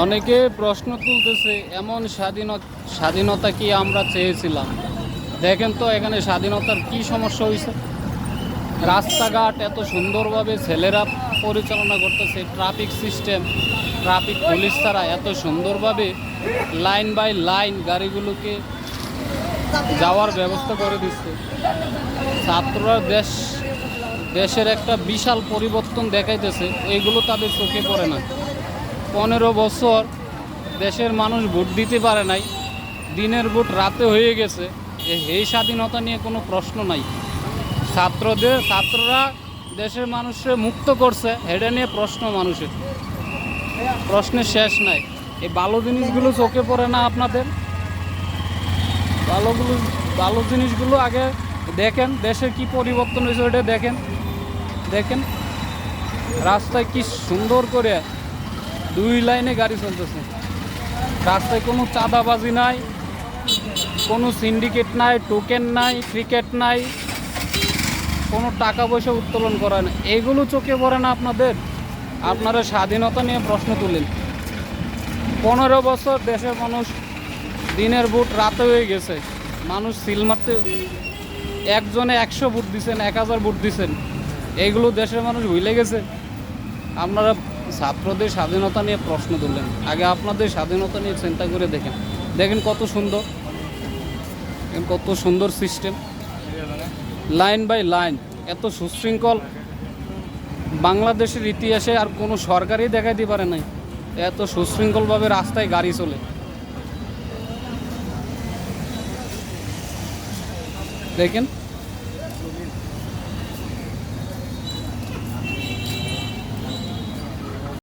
অনেকে প্রশ্ন তুলতেছে, এমন স্বাধীনতা কি আমরা চেয়েছিলাম? দেখেন তো এখানে স্বাধীনতার কি সমস্যা হয়েছে। রাস্তাঘাট এত সুন্দরভাবে ছেলেরা পরিচালনা করতেছে, ট্রাফিক সিস্টেম, ট্রাফিক পুলিশ ছাড়া এত সুন্দরভাবে লাইন বাই লাইন গাড়িগুলোকে যাওয়ার ব্যবস্থা করে দিচ্ছে। ছাত্ররা দেশের একটা বিশাল পরিবর্তন দেখাইতেছে, এইগুলো তাদের চোখে পড়ে না। 15 বছর দেশের মানুষ ভোট দিতে পারে নাই, দিনের ভোট রাতে হয়ে গেছে। এই স্বাধীনতা নিয়ে কোনো প্রশ্ন নাই। ছাত্ররা দেশের মানুষকে মুক্ত করছে, এটা নিয়ে প্রশ্ন মানুষের, প্রশ্নের শেষ নাই। এই ভালো জিনিসগুলো চোখে পড়ে না আপনাদের? ভালো জিনিসগুলো আগে দেখেন, দেশের কি পরিবর্তন হয়েছে ওটা দেখেন। রাস্তায় কি সুন্দর করে 2 লাইনে গাড়ি চলতেছে, রাস্তায় কোনো চাঁদাবাজি নাই, কোনো সিন্ডিকেট নাই, টোকেন নাই, ক্রিকেট নাই, কোনো টাকা পয়সা উত্তোলন করা না। এগুলো চোখে পড়ে না আপনাদের? আপনারা স্বাধীনতা নিয়ে প্রশ্ন তুলেন। 15 বছর দেশের মানুষ, দিনের ভোট রাতে হয়ে গেছে, মানুষ সিল মারতে একজনে 100 ভোট দিচ্ছেন, 1000 ভোট দিচ্ছেন, এইগুলো দেশের মানুষ ভুলে গেছে। আপনারা ছাত্রদের স্বাধীনতা নিয়ে প্রশ্ন তুললেন, আগে আপনাদের স্বাধীনতা নিয়ে চিন্তা করে দেখেন কত সুন্দর সিস্টেম, লাইন বাই লাইন, এত সুশৃঙ্খল বাংলাদেশের ইতিহাসে আর কোনো সরকারই দেখাইতে পারে নাই এত সুশৃঙ্খলভাবে রাস্তায় গাড়ি চলে। দেখেন।